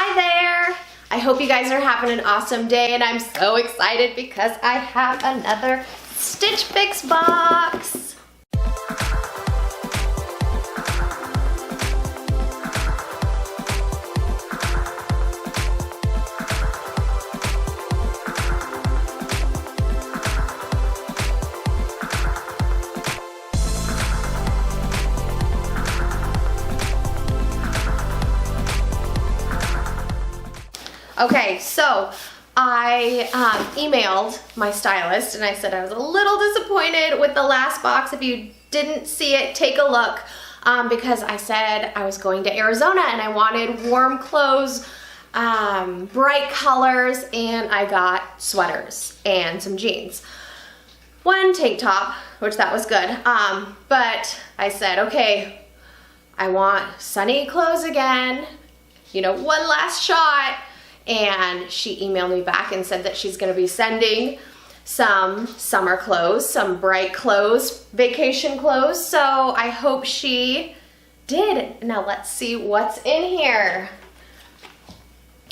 Hi there! I hope you guys are having an awesome day, and I'm so excited because I have another Stitch Fix box. Okay, so I emailed my stylist and I said I was a little disappointed with the last box. If you didn't see it, take a look, because I said I was going to Arizona and I wanted warm clothes, bright colors, and I got sweaters and some jeans. One tank top, which that was good, but I said, okay, I want sunny clothes again, you know, one last shot. And she emailed me back and said that she's gonna be sending some summer clothes, some bright clothes, vacation clothes. So I hope she did. Now let's see what's in here.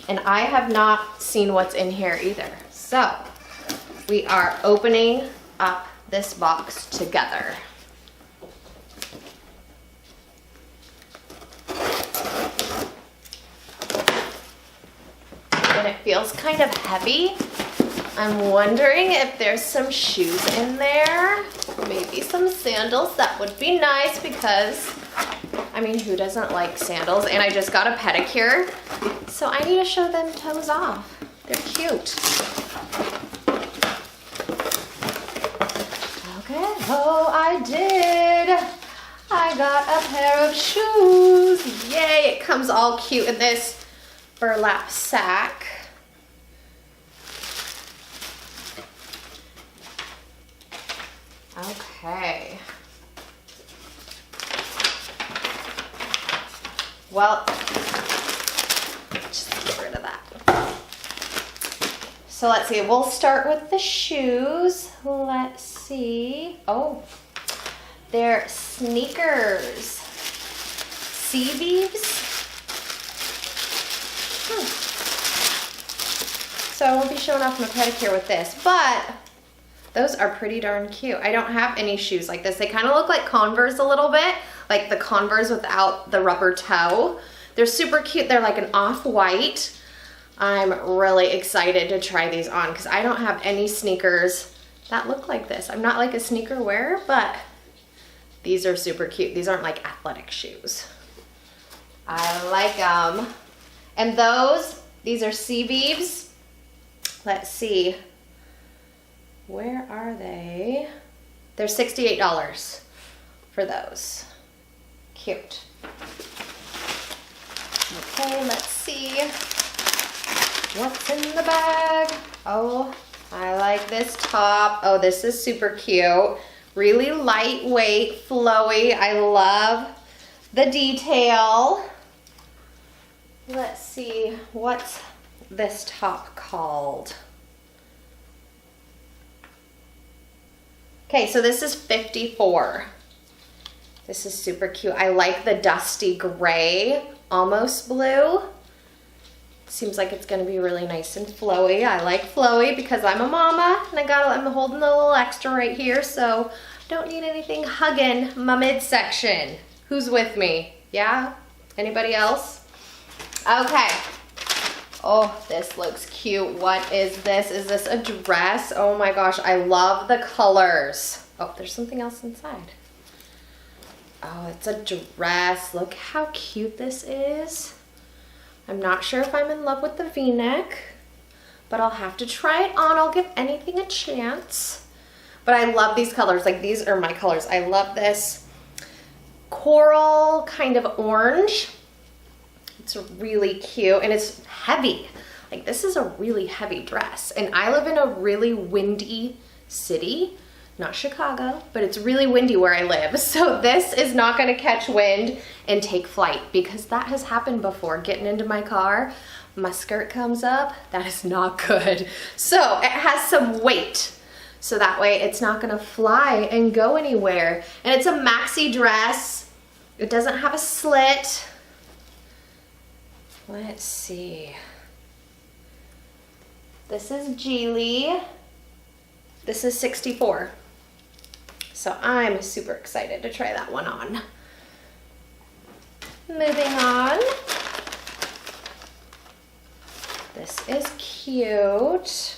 And I have not seen what's in here either. So we are opening up this box together. And it feels kind of heavy. I'm wondering if there's some shoes in there. Maybe some sandals. That would be nice because, I mean, who doesn't like sandals? And I just got a pedicure, so I need to show them toes off. They're cute. Okay, oh, I did. I got a pair of shoes. Yay, it comes all cute in this burlap sack. Okay. Well, just get rid of that. So let's see, we'll start with the shoes. Let's see. Oh, they're sneakers. Sea-Beebs. So I won't be showing off my pedicure with this, but those are pretty darn cute. I don't have any shoes like this. They kind of look like Converse a little bit, like the Converse without the rubber toe. They're super cute. They're like an off-white. I'm really excited to try these on because I don't have any sneakers that look like this. I'm not like a sneaker wearer, but these are super cute. These aren't like athletic shoes. I like them. And these are Sea-Beebs. Let's see. Where are they? They're $68 for those. Cute. Okay, let's see what's in the bag. Oh, I like this top. Oh, this is super cute. Really lightweight, flowy. I love the detail. Let's see, what's this top called? Okay, so this is $54. This is super cute. I like the dusty gray, almost blue. Seems like it's gonna be really nice and flowy. I like flowy because I'm a mama and I'm holding a little extra right here, so don't need anything hugging my midsection. Who's with me? Yeah? Anybody else? Okay. Oh, this looks cute. What is this? Is this a dress? Oh my gosh, I love the colors. Oh, there's something else inside. Oh, it's a dress. Look how cute this is. I'm not sure if I'm in love with the V-neck, but I'll have to try it on. I'll give anything a chance. But I love these colors. Like, these are my colors. I love this coral kind of orange. It's really cute and it's heavy. Like, this is a really heavy dress. And I live in a really windy city, not Chicago, but it's really windy where I live. So this is not gonna catch wind and take flight because that has happened before. Getting into my car, my skirt comes up, that is not good. So it has some weight. So that way it's not gonna fly and go anywhere. And it's a maxi dress. It doesn't have a slit. Let's see. This is Geely. This is 64. So I'm super excited to try that one on. Moving on. This is cute.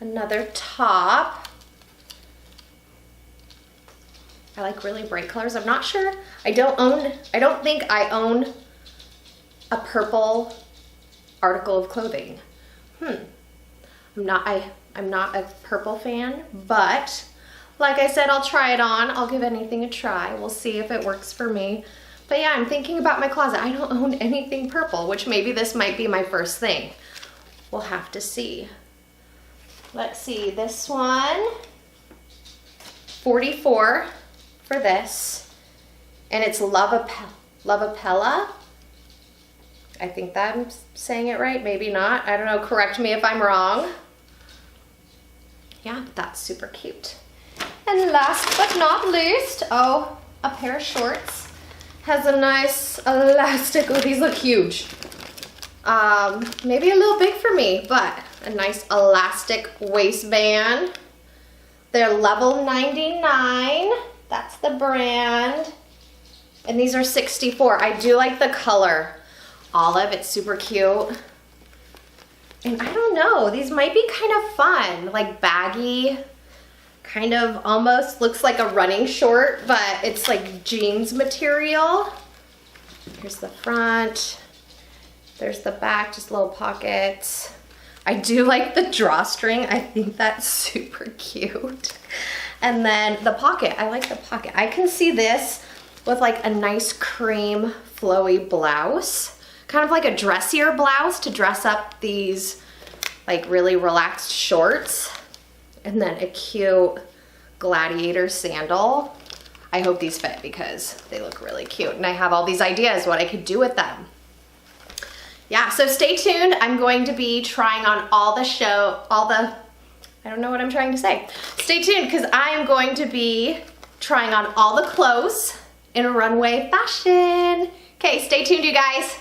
Another top. I like really bright colors. I'm not sure. I don't think I own a purple article of clothing. I'm not a purple fan, but like I said, I'll try it on. I'll give anything a try. We'll see if it works for me. But yeah, I'm thinking about my closet. I don't own anything purple, which maybe this might be my first thing. We'll have to see. Let's see, this one, 44 for this, and it's Lavapella. I think that I'm saying it right, maybe not. I don't know, correct me if I'm wrong. Yeah, that's super cute. And last but not least, oh, a pair of shorts. Has a nice elastic, oh, these look huge. Maybe a little big for me, but a nice elastic waistband. They're level 99, that's the brand. And these are 64. I do like the color. Olive, it's super cute. And I don't know, these might be kind of fun, like baggy, kind of almost looks like a running short, but it's like jeans material. Here's the front, there's the back, just little pockets. I do like the drawstring, I think that's super cute. And then the pocket, I like the pocket. I can see this with like a nice cream flowy blouse. Kind of like a dressier blouse to dress up these like really relaxed shorts. And then a cute gladiator sandal. I hope these fit because they look really cute. And I have all these ideas what I could do with them. Yeah, so stay tuned. I'm going to be trying on I don't know what I'm trying to say. Stay tuned because I am going to be trying on all the clothes in a runway fashion. Okay, stay tuned, you guys.